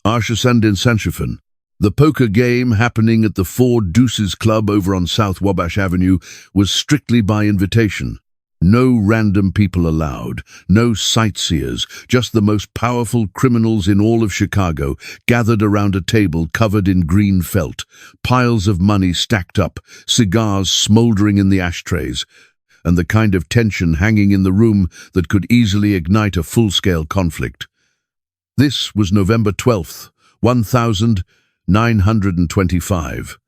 Sanchifan. The poker game happening at the Four Deuces Club over on South Wabash Avenue was strictly by invitation. No random people allowed, no sightseers, just the most powerful criminals in all of Chicago gathered around a table covered in green felt, piles of money stacked up, cigars smoldering in the ashtrays, and the kind of tension hanging in the room that could easily ignite a full-scale conflict. This was November 12th, 1925.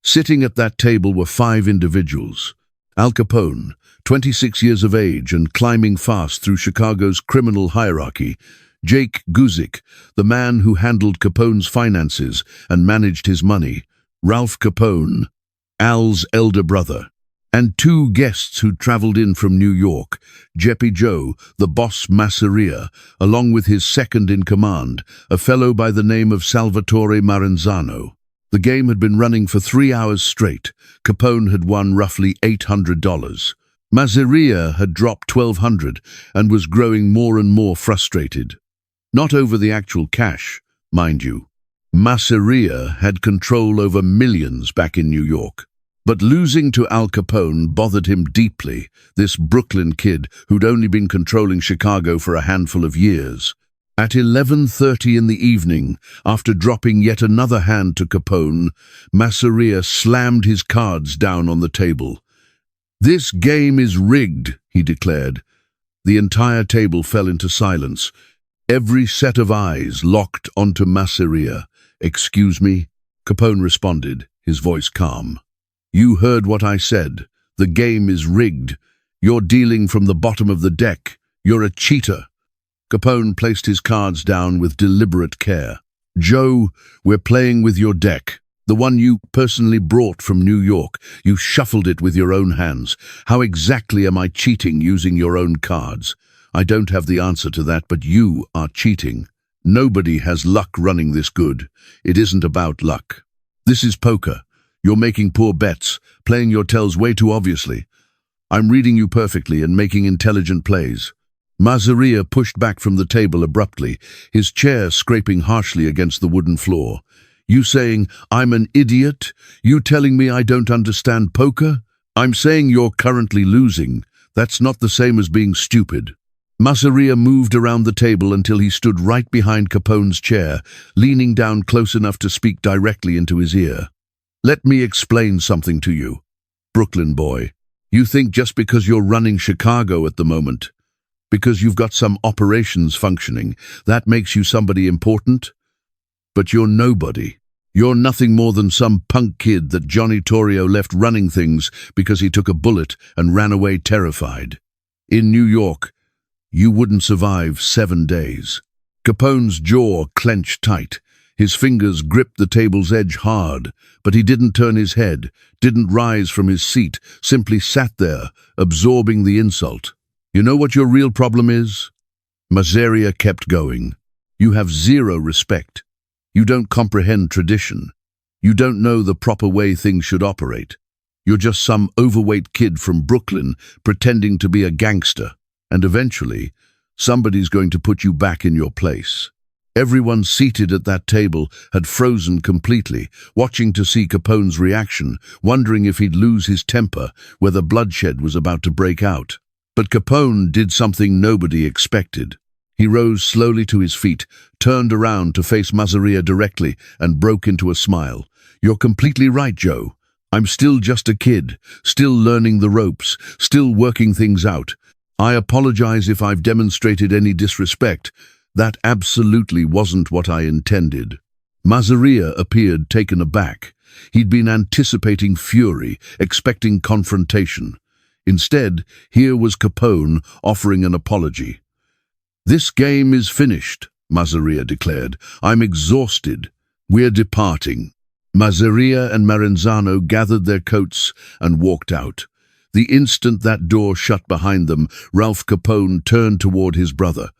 Sitting at that table were 5 individuals. Al Capone, 26 years of age and climbing fast through Chicago's criminal hierarchy. Jake Guzik, the man who handled Capone's finances and managed his money. Ralph Capone, Al's elder brother. And 2 guests who'd traveled in from New York, Jeppy Joe, the boss Masseria, along with his second-in-command, a fellow by the name of Salvatore Maranzano. The game had been running for 3 hours straight. Capone had won roughly $800. Masseria had dropped $1,200 and was growing more and more frustrated. Not over the actual cash, mind you. Masseria had control over millions back in New York. But losing to Al Capone bothered him deeply, this Brooklyn kid who'd only been controlling Chicago for a handful of years. At 11:30 in the evening, after dropping yet another hand to Capone, Masseria slammed his cards down on the table. "This game is rigged," he declared. The entire table fell into silence. Every set of eyes locked onto Masseria. "Excuse me?" Capone responded, his voice calm. "You heard what I said. The game is rigged. You're dealing from the bottom of the deck. You're a cheater." Capone placed his cards down with deliberate care. "Joe, we're playing with your deck. The one you personally brought from New York. You shuffled it with your own hands. How exactly am I cheating using your own cards? I don't have the answer to that, but you are cheating. Nobody has luck running this good. It isn't about luck. This is poker. You're making poor bets, playing your tells way too obviously. I'm reading you perfectly and making intelligent plays." Masseria pushed back from the table abruptly, his chair scraping harshly against the wooden floor. "You saying I'm an idiot? You telling me I don't understand poker? I'm saying you're currently losing. That's not the same as being stupid." Masseria moved around the table until he stood right behind Capone's chair, leaning down close enough to speak directly into his ear. "Let me explain something to you. Brooklyn boy, you think just because you're running Chicago at the moment, because you've got some operations functioning, that makes you somebody important? But you're nobody. You're nothing more than some punk kid that Johnny Torrio left running things because he took a bullet and ran away terrified. In New York, you wouldn't survive 7 days." Capone's jaw clenched tight. His fingers gripped the table's edge hard, but he didn't turn his head, didn't rise from his seat, simply sat there, absorbing the insult. "You know what your real problem is?" Masseria kept going. "You have 0 respect. You don't comprehend tradition. You don't know the proper way things should operate. You're just some overweight kid from Brooklyn pretending to be a gangster, and eventually, somebody's going to put you back in your place." Everyone seated at that table had frozen completely, watching to see Capone's reaction, wondering if he'd lose his temper, whether bloodshed was about to break out. But Capone did something nobody expected. He rose slowly to his feet, turned around to face Masseria directly, and broke into a smile. "You're completely right, Joe. I'm still just a kid, still learning the ropes, still working things out. I apologize if I've demonstrated any disrespect. That absolutely wasn't what I intended." Masseria appeared taken aback. He'd been anticipating fury, expecting confrontation. Instead, here was Capone offering an apology. "This game is finished," Masseria declared. "I'm exhausted. We're departing." Masseria and Maranzano gathered their coats and walked out. The instant that door shut behind them, Ralph Capone turned toward his brother.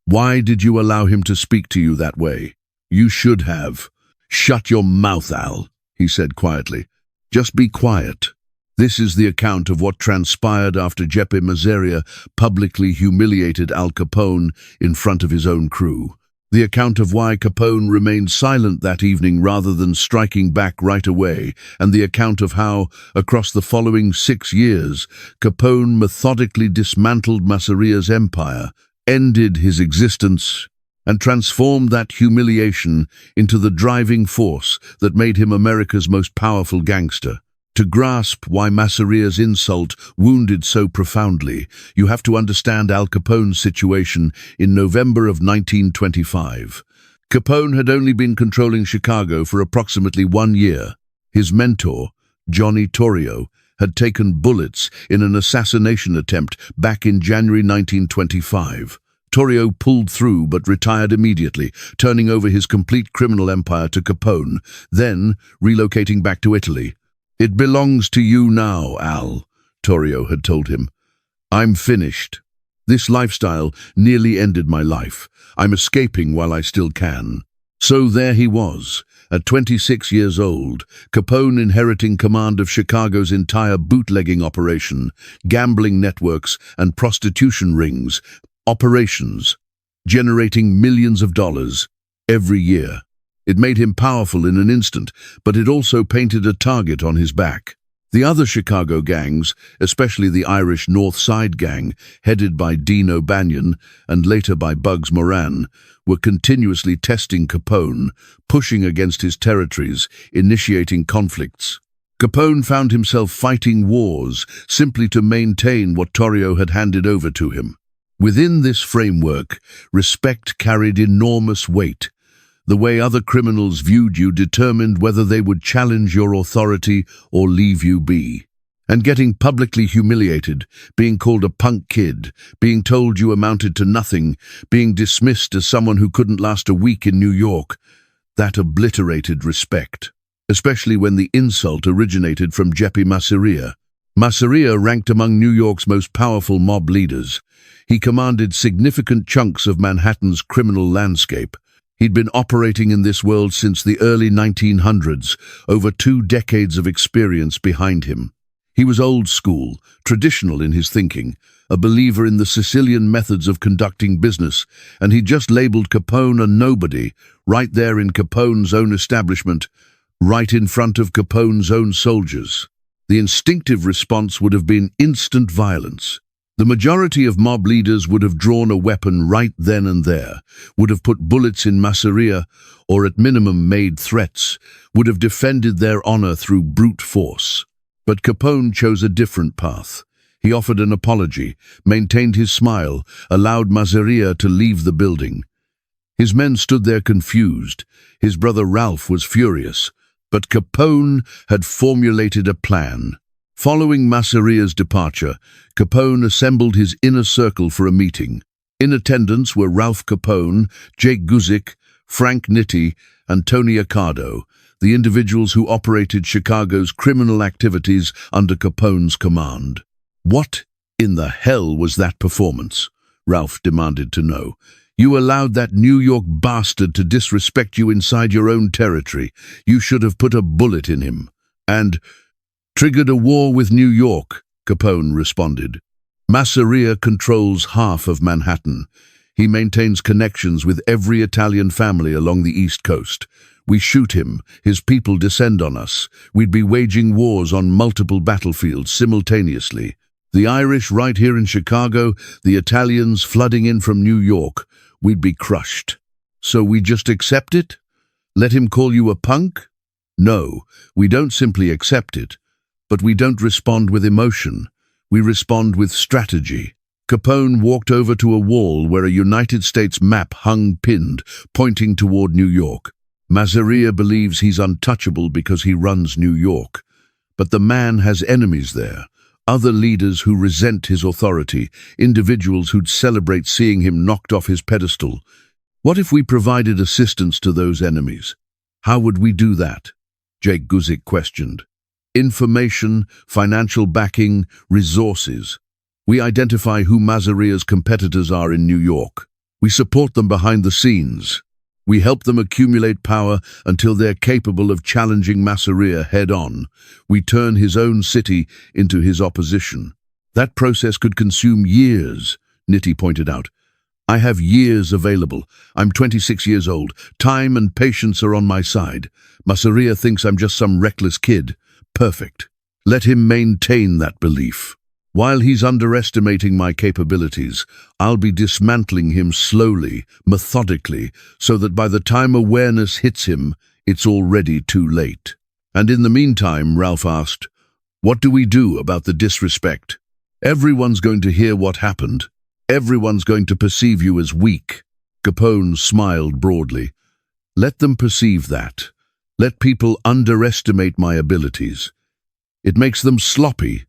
"Why did you allow him to speak to you that way? You should have." "Shut your mouth, Al," he said quietly. "Just be quiet." This is the account of what transpired after Jeppe Masseria publicly humiliated Al Capone in front of his own crew. The account of why Capone remained silent that evening rather than striking back right away, and the account of how, across the following 6 years, Capone methodically dismantled Masseria's empire, ended his existence, and transformed that humiliation into the driving force that made him America's most powerful gangster. To grasp why Masseria's insult wounded so profoundly, you have to understand Al Capone's situation in November of 1925. Capone had only been controlling Chicago for approximately 1 year. His mentor, Johnny Torrio, had taken bullets in an assassination attempt back in January 1925. Torrio pulled through but retired immediately, turning over his complete criminal empire to Capone, then relocating back to Italy. "It belongs to you now, Al," Torrio had told him. "I'm finished. This lifestyle nearly ended my life. I'm escaping while I still can." So there he was, at 26 years old, Capone inheriting command of Chicago's entire bootlegging operation, gambling networks and prostitution rings, operations, generating millions of dollars every year. It made him powerful in an instant, but it also painted a target on his back. The other Chicago gangs, especially the Irish North Side Gang, headed by Dean O'Banion and later by Bugs Moran, were continuously testing Capone, pushing against his territories, initiating conflicts. Capone found himself fighting wars simply to maintain what Torrio had handed over to him. Within this framework, respect carried enormous weight. The way other criminals viewed you determined whether they would challenge your authority or leave you be. And getting publicly humiliated, being called a punk kid, being told you amounted to nothing, being dismissed as someone who couldn't last a week in New York, that obliterated respect, especially when the insult originated from Jeppe Masseria. Masseria ranked among New York's most powerful mob leaders. He commanded significant chunks of Manhattan's criminal landscape. He'd been operating in this world since the early 1900s, over 2 decades of experience behind him. He was old school, traditional in his thinking, a believer in the Sicilian methods of conducting business, and he just labeled Capone a nobody, right there in Capone's own establishment, right in front of Capone's own soldiers. The instinctive response would have been instant violence. The majority of mob leaders would have drawn a weapon right then and there, would have put bullets in Masseria, or at minimum made threats, would have defended their honor through brute force. But Capone chose a different path. He offered an apology, maintained his smile, allowed Masseria to leave the building. His men stood there confused. His brother Ralph was furious. But Capone had formulated a plan. Following Masseria's departure, Capone assembled his inner circle for a meeting. In attendance were Ralph Capone, Jake Guzik, Frank Nitti, and Tony Accardo, the individuals who operated Chicago's criminal activities under Capone's command. "What in the hell was that performance?" Ralph demanded to know. "You allowed that New York bastard to disrespect you inside your own territory. You should have put a bullet in him." And "Triggered a war with New York," Capone responded. "Masseria controls half of Manhattan. He maintains connections with every Italian family along the East Coast. We shoot him, his people descend on us. We'd be waging wars on multiple battlefields simultaneously. The Irish right here in Chicago, the Italians flooding in from New York. We'd be crushed. So we just accept it? Let him call you a punk? No, we don't simply accept it. But we don't respond with emotion. We respond with strategy." Capone walked over to a wall where a United States map hung pinned, pointing toward New York. Masseria believes he's untouchable because he runs New York. But the man has enemies there, other leaders who resent his authority, individuals who'd celebrate seeing him knocked off his pedestal. What if we provided assistance to those enemies? How would we do that? Jake Guzik questioned. Information, financial backing, resources. We identify who Masseria's competitors are in New York. We support them behind the scenes. We help them accumulate power until they're capable of challenging Masseria head-on. We turn his own city into his opposition. That process could consume years, Nitti pointed out. I have years available. I'm 26 years old. Time and patience are on my side. Masseria thinks I'm just some reckless kid. Perfect. Let him maintain that belief. While he's underestimating my capabilities, I'll be dismantling him slowly, methodically, so that by the time awareness hits him, it's already too late. And in the meantime, Ralph asked, what do we do about the disrespect? Everyone's going to hear what happened. Everyone's going to perceive you as weak. Capone smiled broadly. Let them perceive that. Let people underestimate my abilities. It makes them sloppy.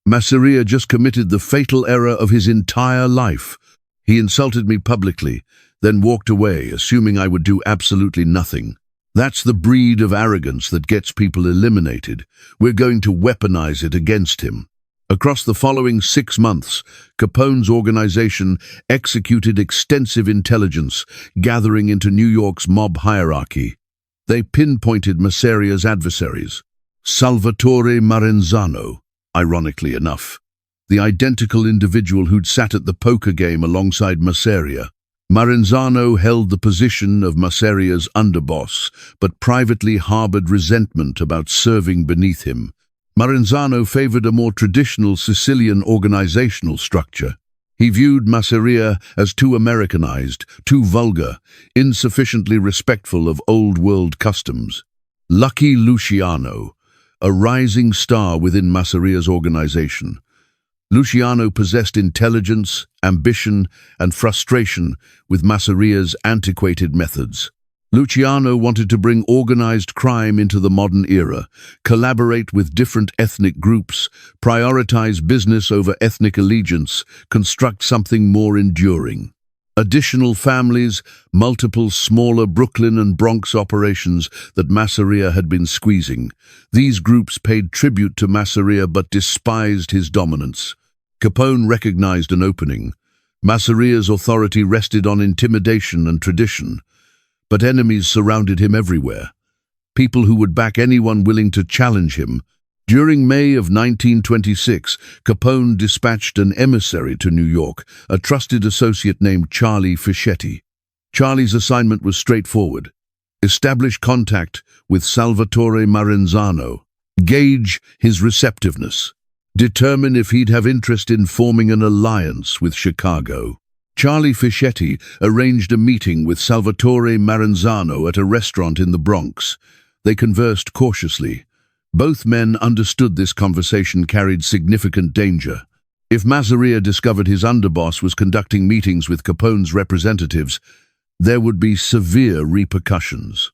Masseria just committed the fatal error of his entire life. He insulted me publicly, then walked away, assuming I would do absolutely nothing. That's the breed of arrogance that gets people eliminated. We're going to weaponize it against him. Across the following 6 months, Capone's organization executed extensive intelligence, gathering into New York's mob hierarchy. They pinpointed Masseria's adversaries. Salvatore Marenzano, ironically enough, the identical individual who'd sat at the poker game alongside Masseria. Marenzano held the position of Masseria's underboss, but privately harbored resentment about serving beneath him. Marenzano favored a more traditional Sicilian organizational structure. He viewed Masseria as too Americanized, too vulgar, insufficiently respectful of old-world customs. Lucky Luciano, a rising star within Masseria's organization. Luciano possessed intelligence, ambition, and frustration with Masseria's antiquated methods. Luciano wanted to bring organized crime into the modern era, collaborate with different ethnic groups, prioritize business over ethnic allegiance, construct something more enduring. Additional families, multiple smaller Brooklyn and Bronx operations that Masseria had been squeezing. These groups paid tribute to Masseria but despised his dominance. Capone recognized an opening. Masseria's authority rested on intimidation and tradition. But enemies surrounded him everywhere. People who would back anyone willing to challenge him. During May of 1926, Capone dispatched an emissary to New York, a trusted associate named Charlie Fischetti. Charlie's assignment was straightforward. Establish contact with Salvatore Marenzano. Gauge his receptiveness. Determine if he'd have interest in forming an alliance with Chicago. Charlie Fischetti arranged a meeting with Salvatore Marenzano at a restaurant in the Bronx. They conversed cautiously. Both men understood this conversation carried significant danger. If Masseria discovered his underboss was conducting meetings with Capone's representatives, there would be severe repercussions.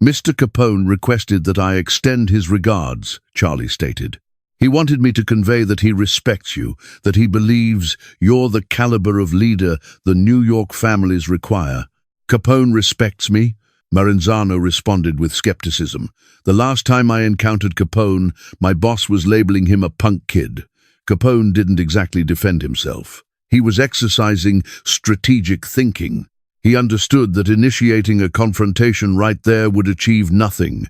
Mr. Capone requested that I extend his regards, Charlie stated. He wanted me to convey that he respects you, that he believes you're the caliber of leader the New York families require. Capone respects me? Marenzano responded with skepticism. The last time I encountered Capone, my boss was labeling him a punk kid. Capone didn't exactly defend himself. He was exercising strategic thinking. He understood that initiating a confrontation right there would achieve nothing.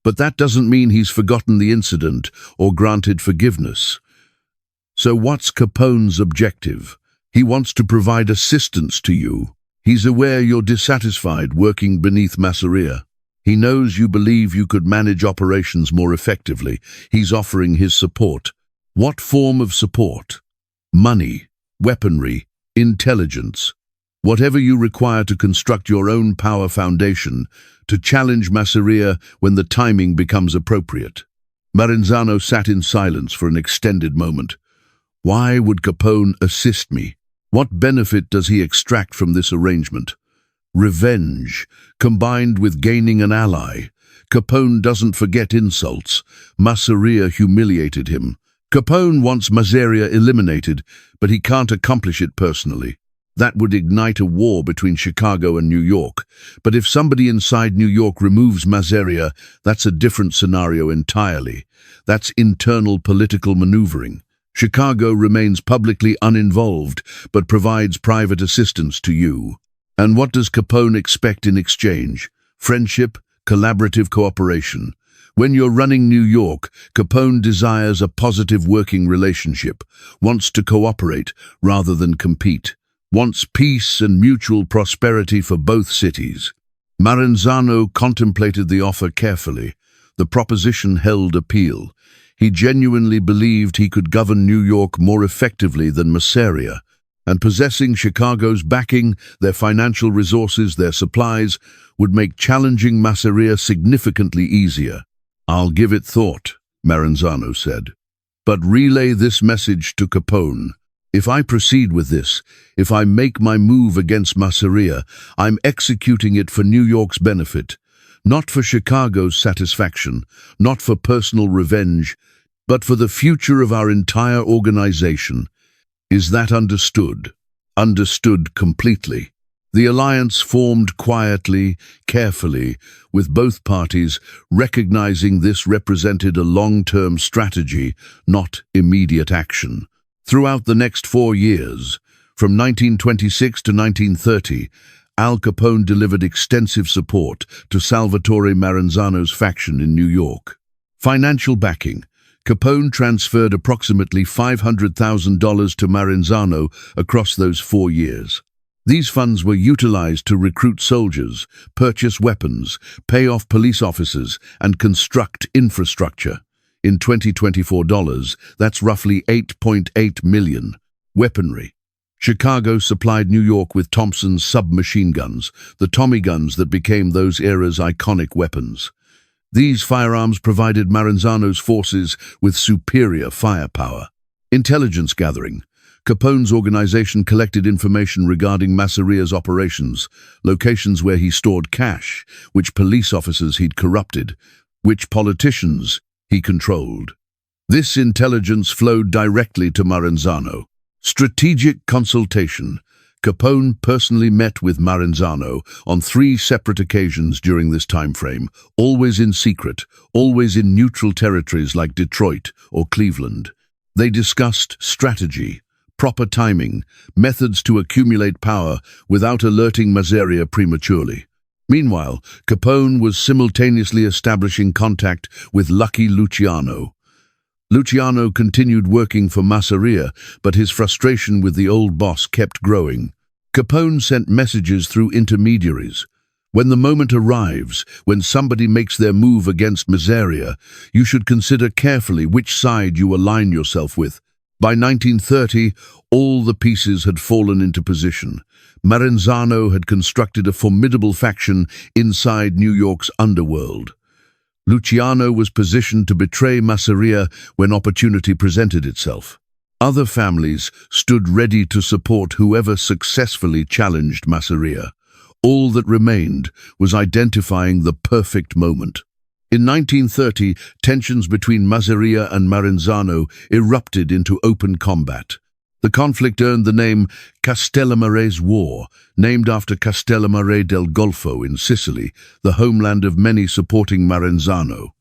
But that doesn't mean he's forgotten the incident or granted forgiveness. So what's Capone's objective? He wants to provide assistance to you. He's aware you're dissatisfied working beneath Masseria. He knows you believe you could manage operations more effectively. He's offering his support. What form of support? Money, weaponry, intelligence. Whatever you require to construct your own power foundation, to challenge Masseria when the timing becomes appropriate. Marenzano sat in silence for an extended moment. Why would Capone assist me? What benefit does he extract from this arrangement? Revenge, combined with gaining an ally. Capone doesn't forget insults. Masseria humiliated him. Capone wants Masseria eliminated, but he can't accomplish it personally. That would ignite a war between Chicago and New York. But if somebody inside New York removes Masseria, that's a different scenario entirely. That's internal political maneuvering. Chicago remains publicly uninvolved, but provides private assistance to you. And what does Capone expect in exchange? Friendship, collaborative cooperation. When you're running New York, Capone desires a positive working relationship, wants to cooperate rather than compete. wants peace and mutual prosperity for both cities. Maranzano contemplated the offer carefully. The proposition held appeal. He genuinely believed he could govern New York more effectively than Masseria, and possessing Chicago's backing, their financial resources, their supplies, would make challenging Masseria significantly easier. "I'll give it thought," Maranzano said. "But relay this message to Capone. If I proceed with this, if I make my move against Masseria, I'm executing it for New York's benefit, not for Chicago's satisfaction, not for personal revenge, but for the future of our entire organization. Is that understood?" Understood completely. The alliance formed quietly, carefully, with both parties recognizing this represented a long-term strategy, not immediate action. Throughout the next 4 years, from 1926 to 1930, Al Capone delivered extensive support to Salvatore Maranzano's faction in New York. Financial backing. Capone transferred approximately $500,000 to Maranzano across those 4 years. These funds were utilized to recruit soldiers, purchase weapons, pay off police officers, and construct infrastructure. In 2024 dollars, that's roughly $8.8 million. Weaponry. Chicago supplied New York with Thompson's submachine guns, the Tommy guns that became those era's iconic weapons. These firearms provided Maranzano's forces with superior firepower. Intelligence gathering. Capone's organization collected information regarding Masseria's operations, locations where he stored cash, which police officers he'd corrupted, which politicians he controlled. This intelligence flowed directly to Maranzano. Strategic consultation. Capone personally met with Maranzano on 3 separate occasions during this time frame, always in secret, always in neutral territories like Detroit or Cleveland. They discussed strategy, proper timing, methods to accumulate power without alerting Masseria prematurely. Meanwhile, Capone was simultaneously establishing contact with Lucky Luciano. Luciano continued working for Masseria, but his frustration with the old boss kept growing. Capone sent messages through intermediaries. "When the moment arrives, when somebody makes their move against Masseria, you should consider carefully which side you align yourself with." By 1930, all the pieces had fallen into position. Maranzano had constructed a formidable faction inside New York's underworld. Luciano was positioned to betray Masseria when opportunity presented itself. Other families stood ready to support whoever successfully challenged Masseria. All that remained was identifying the perfect moment. In 1930, tensions between Masseria and Maranzano erupted into open combat. The conflict earned the name Castellammare War, named after Castellammare del Golfo in Sicily, the homeland of many supporting Maranzano.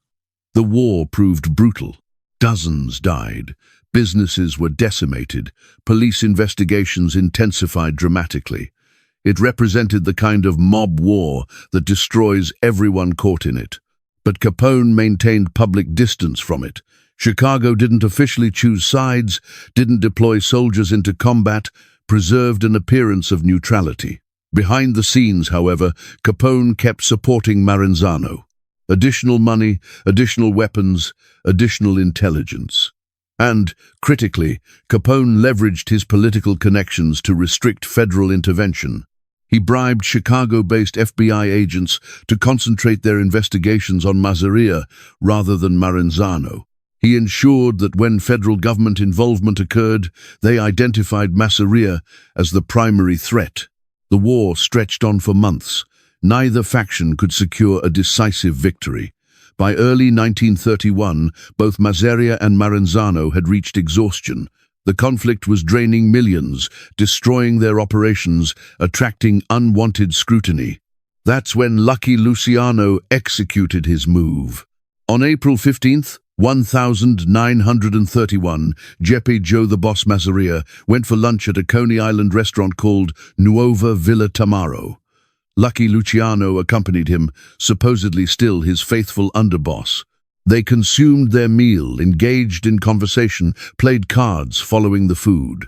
The war proved brutal. Dozens died. Businesses were decimated. Police investigations intensified dramatically. It represented the kind of mob war that destroys everyone caught in it. But Capone maintained public distance from it. Chicago didn't officially choose sides, didn't deploy soldiers into combat, preserved an appearance of neutrality. Behind the scenes, however, Capone kept supporting Maranzano. Additional money, additional weapons, additional intelligence. And, critically, Capone leveraged his political connections to restrict federal intervention. He bribed Chicago-based FBI agents to concentrate their investigations on Masseria rather than Maranzano. He ensured that when federal government involvement occurred, they identified Masseria as the primary threat. The war stretched on for months. Neither faction could secure a decisive victory. By early 1931, both Masseria and Maranzano had reached exhaustion. The conflict was draining millions, destroying their operations, attracting unwanted scrutiny. That's when Lucky Luciano executed his move. On April 15th, 1931, Jeppe Joe the Boss Masseria went for lunch at a Coney Island restaurant called Nuova Villa Tamaro. Lucky Luciano accompanied him, supposedly still his faithful underboss. They consumed their meal, engaged in conversation, played cards following the food.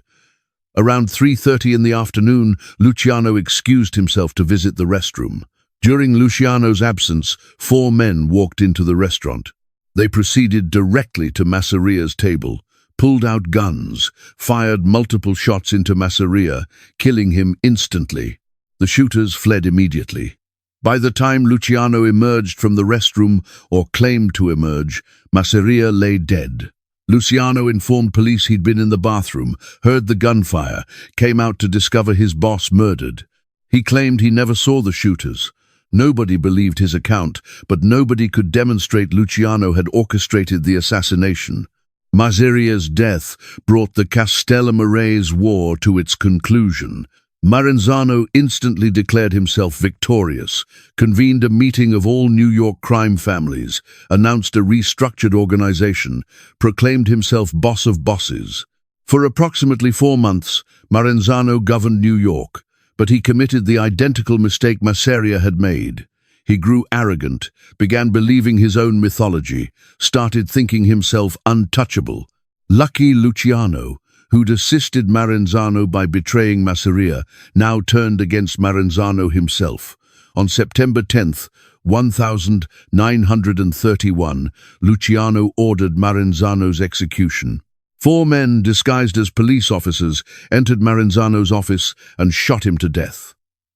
Around 3:30 in the afternoon, Luciano excused himself to visit the restroom. During Luciano's absence, 4 men walked into the restaurant. They proceeded directly to Masseria's table, pulled out guns, fired multiple shots into Masseria, killing him instantly. The shooters fled immediately. By the time Luciano emerged from the restroom, or claimed to emerge, Masseria lay dead. Luciano informed police he'd been in the bathroom, heard the gunfire, came out to discover his boss murdered. He claimed he never saw the shooters. Nobody believed his account, but nobody could demonstrate Luciano had orchestrated the assassination. Masseria's death brought the Castellamarese War to its conclusion. Maranzano instantly declared himself victorious, convened a meeting of all New York crime families, announced a restructured organization, proclaimed himself boss of bosses. For approximately 4 months, Maranzano governed New York, but he committed the identical mistake Masseria had made. He grew arrogant, began believing his own mythology, started thinking himself untouchable. Lucky Luciano, who'd assisted Maranzano by betraying Masseria, now turned against Maranzano himself. On September 10th, 1931, Luciano ordered Maranzano's execution. 4 men disguised as police officers entered Maranzano's office and shot him to death.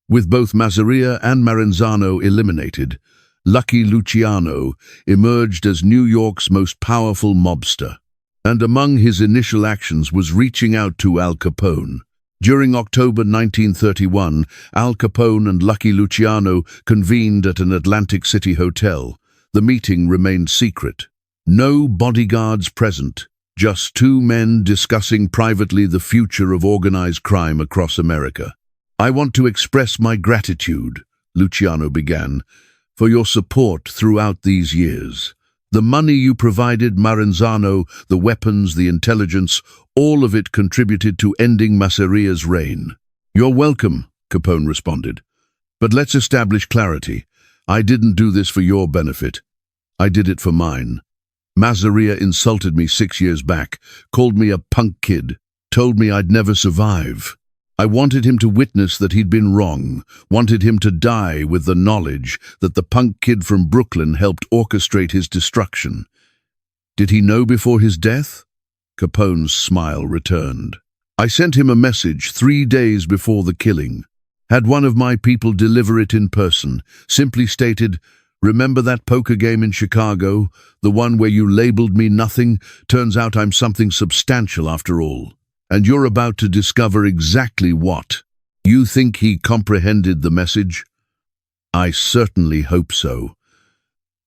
With both Masseria and Maranzano eliminated, Lucky Luciano emerged as New York's most powerful mobster. And among his initial actions was reaching out to Al Capone. During October 1931, Al Capone and Lucky Luciano convened at an Atlantic City hotel. The meeting remained secret. No bodyguards present, just 2 men discussing privately the future of organized crime across America. "I want to express my gratitude," Luciano began, "for your support throughout these years. The money you provided Maranzano, the weapons, the intelligence, all of it contributed to ending Masseria's reign." "You're welcome," Capone responded. "But let's establish clarity. I didn't do this for your benefit. I did it for mine. Masseria insulted me 6 years back, called me a punk kid, told me I'd never survive. I wanted him to witness that he'd been wrong, wanted him to die with the knowledge that the punk kid from Brooklyn helped orchestrate his destruction. Did he know before his death?" Capone's smile returned. "I sent him a message 3 days before the killing. Had one of my people deliver it in person, simply stated, 'Remember that poker game in Chicago, the one where you labeled me nothing? Turns out I'm something substantial after all. And you're about to discover exactly what.' You think he comprehended the message?" "I certainly hope so.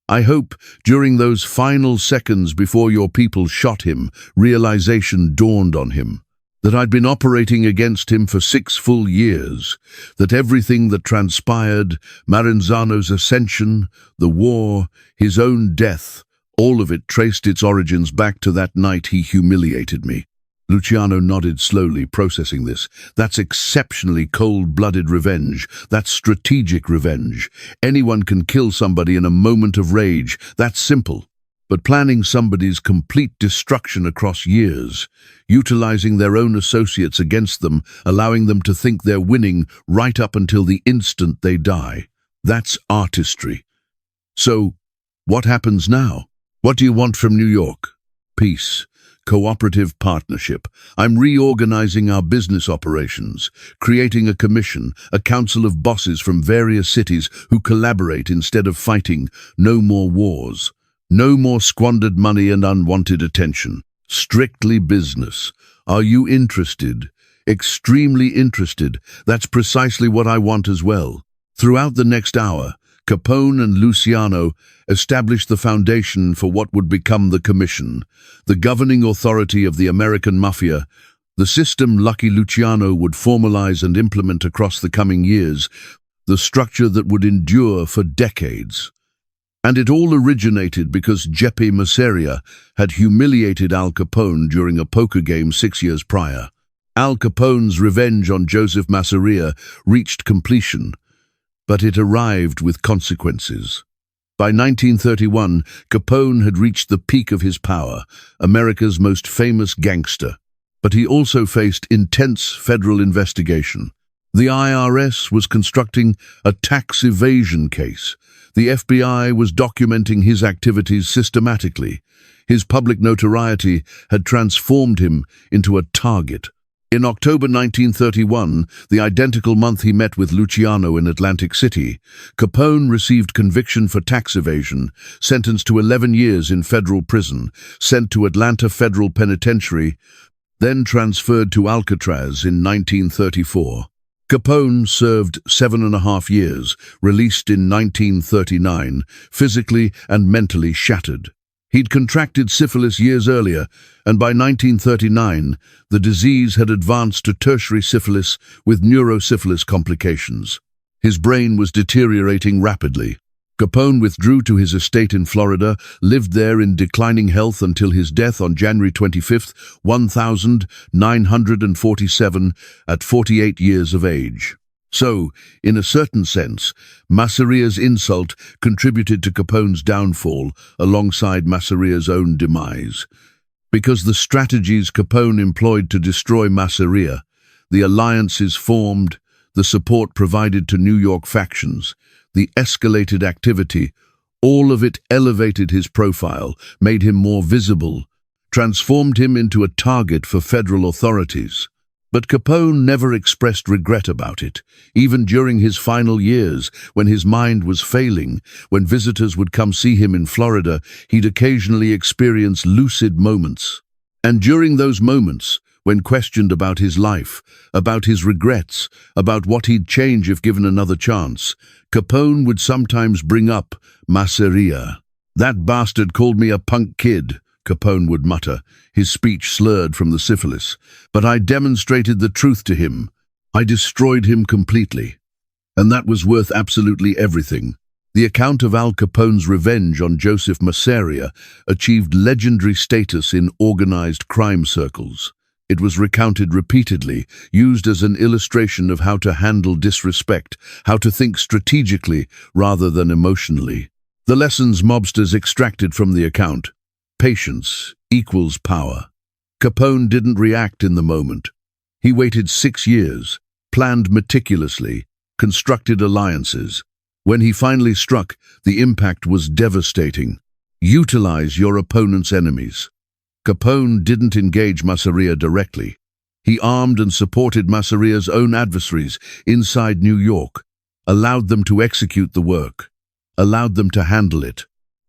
I hope, during those final seconds before your people shot him, realization dawned on him. That I'd been operating against him for 6 full years. That everything that transpired, Maranzano's ascension, the war, his own death, all of it traced its origins back to that night he humiliated me." Luciano nodded slowly, processing this. "That's exceptionally cold-blooded revenge. That's strategic revenge. Anyone can kill somebody in a moment of rage. That's simple. But planning somebody's complete destruction across years, utilizing their own associates against them, allowing them to think they're winning right up until the instant they die, that's artistry. So, what happens now? What do you want from New York?" "Peace. Cooperative partnership. I'm reorganizing our business operations, creating a commission, a council of bosses from various cities who collaborate instead of fighting. No more wars. No more squandered money and unwanted attention. Strictly business. Are you interested?" "Extremely interested. That's precisely what I want as well." Throughout the next hour, Capone and Luciano established the foundation for what would become the Commission, the governing authority of the American Mafia, the system Lucky Luciano would formalize and implement across the coming years, the structure that would endure for decades. And it all originated because Jeppe Masseria had humiliated Al Capone during a poker game 6 years prior. Al Capone's revenge on Joseph Masseria reached completion, but it arrived with consequences. By 1931, Capone had reached the peak of his power, America's most famous gangster. But he also faced intense federal investigation. The IRS was constructing a tax evasion case. The FBI was documenting his activities systematically. His public notoriety had transformed him into a target. In October 1931, the identical month he met with Luciano in Atlantic City, Capone received conviction for tax evasion, sentenced to 11 years in federal prison, sent to Atlanta Federal Penitentiary, then transferred to Alcatraz in 1934. Capone served 7.5 years, released in 1939, physically and mentally shattered. He'd contracted syphilis years earlier, and by 1939, the disease had advanced to tertiary syphilis with neurosyphilis complications. His brain was deteriorating rapidly. Capone withdrew to his estate in Florida, lived there in declining health until his death on January 25, 1947, at 48 years of age. So, in a certain sense, Masseria's insult contributed to Capone's downfall alongside Masseria's own demise. Because the strategies Capone employed to destroy Masseria, the alliances formed, the support provided to New York factions, the escalated activity, all of it elevated his profile, made him more visible, transformed him into a target for federal authorities. But Capone never expressed regret about it, even during his final years, when his mind was failing. When visitors would come see him in Florida, he'd occasionally experience lucid moments. And during those moments, when questioned about his life, about his regrets, about what he'd change if given another chance, Capone would sometimes bring up Masseria. "That bastard called me a punk kid," Capone would mutter, his speech slurred from the syphilis. "But I demonstrated the truth to him. I destroyed him completely." And that was worth absolutely everything. The account of Al Capone's revenge on Joseph Masseria achieved legendary status in organized crime circles. It was recounted repeatedly, used as an illustration of how to handle disrespect, how to think strategically rather than emotionally. The lessons mobsters extracted from the account: patience equals power. Capone didn't react in the moment. He waited 6 years, planned meticulously, constructed alliances. When he finally struck, the impact was devastating. Utilize your opponent's enemies. Capone didn't engage Masseria directly. He armed and supported Masseria's own adversaries inside New York, allowed them to execute the work, allowed them to handle it.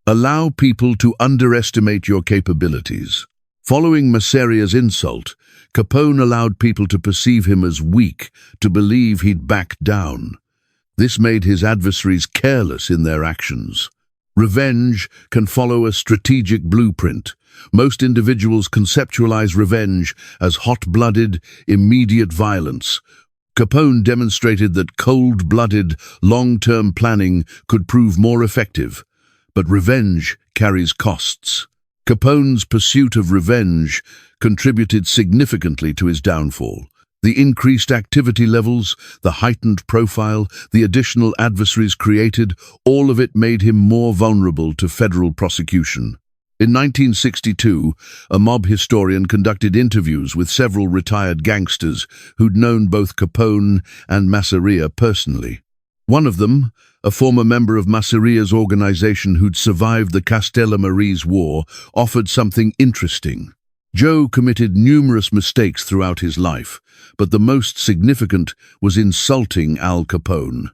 Allow people to underestimate your capabilities. Following Masseria's insult, Capone allowed people to perceive him as weak, to believe he'd back down. This made his adversaries careless in their actions. Revenge can follow a strategic blueprint. Most individuals conceptualize revenge as hot-blooded, immediate violence. Capone demonstrated that cold-blooded, long-term planning could prove more effective. But revenge carries costs. Capone's pursuit of revenge contributed significantly to his downfall. The increased activity levels, the heightened profile, the additional adversaries created, all of it made him more vulnerable to federal prosecution. In 1962, a mob historian conducted interviews with several retired gangsters who'd known both Capone and Masseria personally. One of them, a former member of Masseria's organization who'd survived the Castellammarise War, offered something interesting. Joe committed numerous mistakes throughout his life, but the most significant was insulting Al Capone.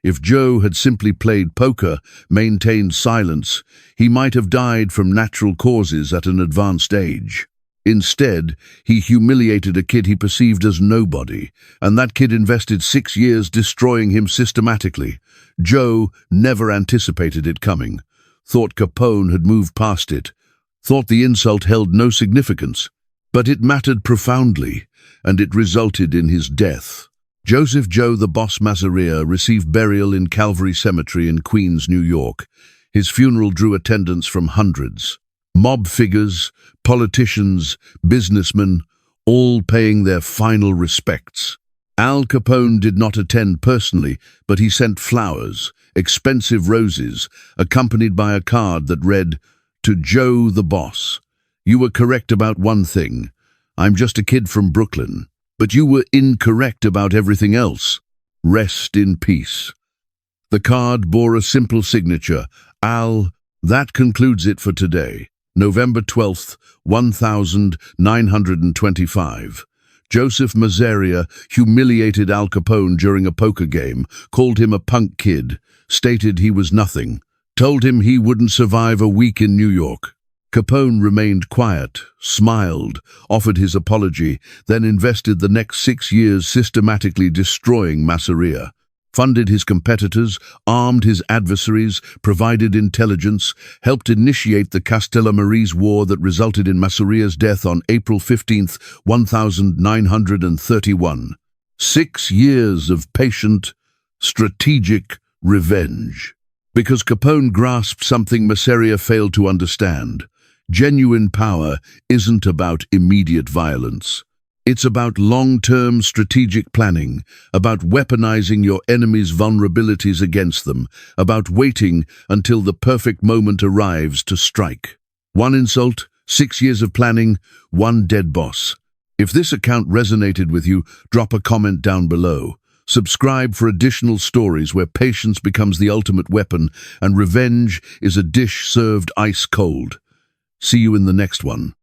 If Joe had simply played poker, maintained silence, he might have died from natural causes at an advanced age. Instead, he humiliated a kid he perceived as nobody, and that kid invested 6 years destroying him systematically. Joe never anticipated it coming, thought Capone had moved past it, thought the insult held no significance, but it mattered profoundly, and it resulted in his death. Joseph "Joe the Boss" Masseria received burial in Calvary Cemetery in Queens, New York. His funeral drew attendance from hundreds. Mob figures, politicians, businessmen, all paying their final respects. Al Capone did not attend personally, but he sent flowers, expensive roses, accompanied by a card that read, "To Joe the Boss. You were correct about one thing. I'm just a kid from Brooklyn. But you were incorrect about everything else. Rest in peace." The card bore a simple signature, Al. That concludes it for today. November 12th, 1925. Joseph Mazzaria humiliated Al Capone during a poker game, called him a punk kid, stated he was nothing, told him he wouldn't survive a week in New York. Capone remained quiet, smiled, offered his apology, then invested the next 6 years systematically destroying Masseria, funded his competitors, armed his adversaries, provided intelligence, helped initiate the Castellamarese War that resulted in Masseria's death on April 15, 1931. 6 years of patient, strategic revenge. Because Capone grasped something Masseria failed to understand. Genuine power isn't about immediate violence. It's about long-term strategic planning, about weaponizing your enemy's vulnerabilities against them, about waiting until the perfect moment arrives to strike. 1 insult, 6 years of planning, 1 dead boss. If this account resonated with you, drop a comment down below. Subscribe for additional stories where patience becomes the ultimate weapon and revenge is a dish served ice cold. See you in the next one.